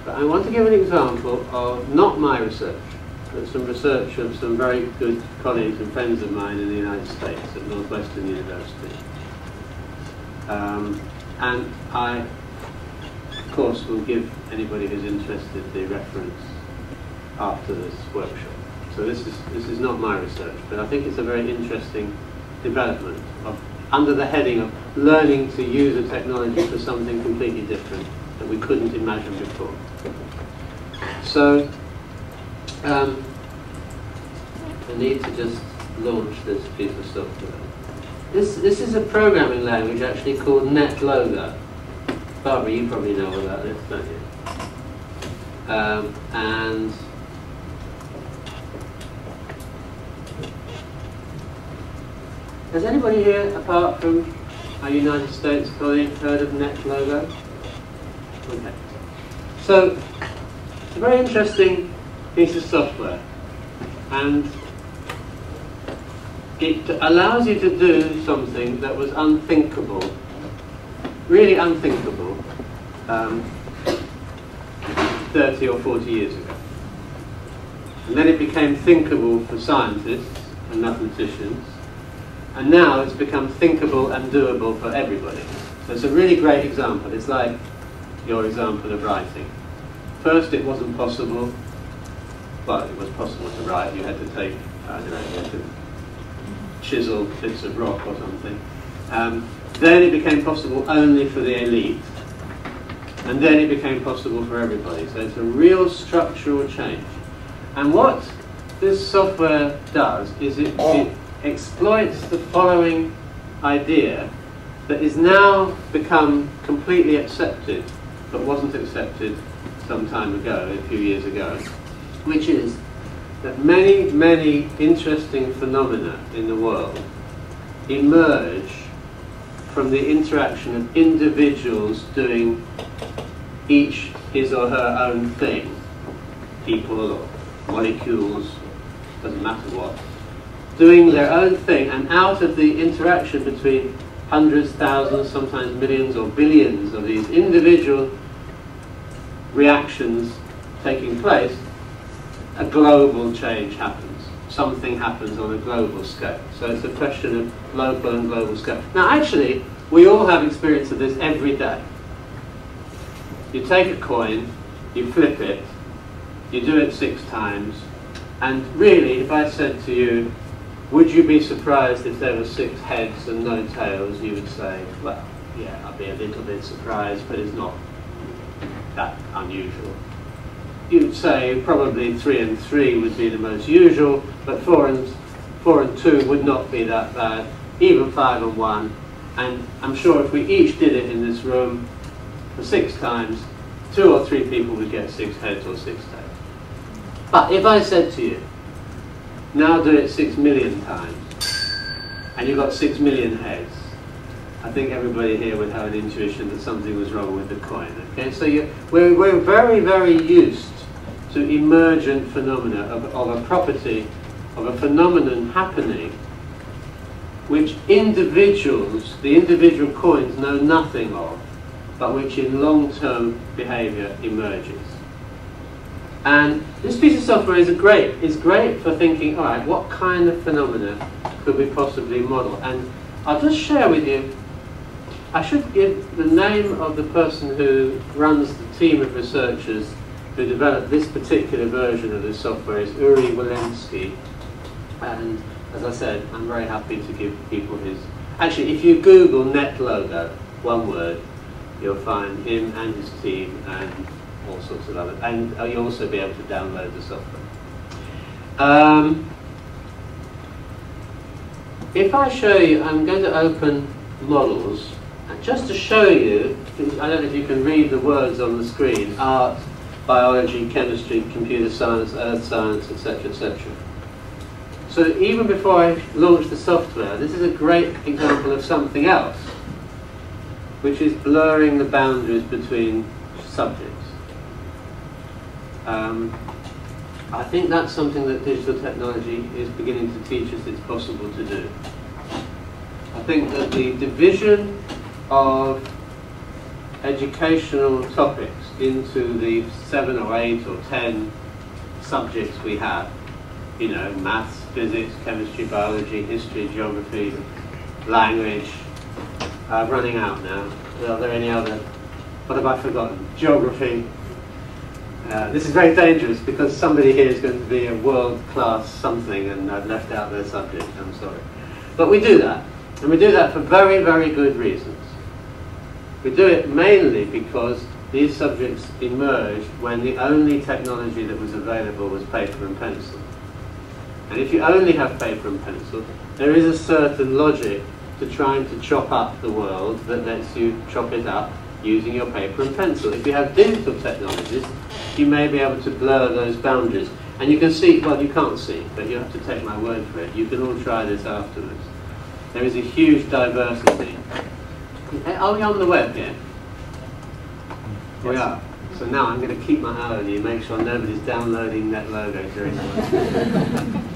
But I want to give an example of not my research, but some research of some very good colleagues and friends of mine in the United States at Northwestern University. And I, of course, will give anybody who's interested the reference after this workshop. So this is not my research, but I think it's a very interesting development of, under the heading of learning to use a technology for something completely different that we couldn't imagine before. So I need to just launch this piece of software. This is a programming language actually called NetLogo. Barbara, you probably know about this, don't you? And has anybody here, apart from our United States colleague, heard of NetLogo? Okay. So it's a very interesting piece of software, and it allows you to do something that was unthinkable, really unthinkable, 30 or 40 years ago. And then it became thinkable for scientists and mathematicians, and now it's become thinkable and doable for everybody. So it's a really great example. It's like your example of writing. First it wasn't possible, well, it was possible to write. You had to take, I don't know, you had to chisel bits of rock or something. Then it became possible only for the elite, and then it became possible for everybody. So it's a real structural change. And what this software does is it exploits the following idea that is now become completely accepted, but wasn't accepted some time ago, a few years ago, which is that many, many interesting phenomena in the world emerge from the interaction of individuals doing each his or her own thing, people or molecules, doesn't matter what, doing their own thing, and out of the interaction between hundreds, thousands, sometimes millions or billions of these individual reactions taking place, a global change happens. Something happens on a global scale. So it's a question of local and global scale. Now actually, we all have experience of this every day. You take a coin, you flip it, you do it 6 times, and really, if I said to you, would you be surprised if there were 6 heads and no tails, you would say, well, yeah, I'd be a little bit surprised, but it's not that unusual. You'd say probably 3 and 3 would be the most usual, but 4 and 2 would not be that bad, even 5 and 1. And I'm sure if we each did it in this room for 6 times, 2 or 3 people would get 6 heads or 6 tails. But if I said to you, now do it 6 million times, and you got 6 million heads, I think everybody here would have an intuition that something was wrong with the coin. Okay, so we're very, very used to emergent phenomena of a property, of a phenomenon happening, which individuals, the individual coins, know nothing of, but which in long-term behavior emerges. And this piece of software is great for thinking, all right, what kind of phenomena could we possibly model? And I'll just share with you, I should give the name of the person who runs the team of researchers who developed this particular version of this software is Uri Walensky. And as I said, I'm very happy to give people his... Actually, if you Google NetLogo, one word, you'll find him and his team and all sorts of other... And you'll also be able to download the software. If I show you, I'm going to open models, and just to show you, I don't know if you can read the words on the screen, art, biology, chemistry, computer science, earth science, etc., etc. So even before I launch the software, this is a great example of something else, which is blurring the boundaries between subjects. I think that's something that digital technology is beginning to teach us it's possible to do. I think that the division of educational topics into the 7 or 8 or 10 subjects we have, you know, maths, physics, chemistry, biology, history, geography, language. Running out now. Are there any other? What have I forgotten? Geography. This is very dangerous because somebody here is going to be a world-class something and I've left out their subject, I'm sorry. But we do that, and we do that for very, very good reasons. We do it mainly because these subjects emerged when the only technology that was available was paper and pencil. And if you only have paper and pencil, there is a certain logic to trying to chop up the world that lets you chop it up using your paper and pencil. If you have digital technologies, you may be able to blur those boundaries. And you can see, well, you can't see, but you have to take my word for it. You can all try this afterwards. There is a huge diversity. Are we on the web here? Yes. We are. So now I'm going to keep my eye on you, make sure nobody's downloading NetLogo during the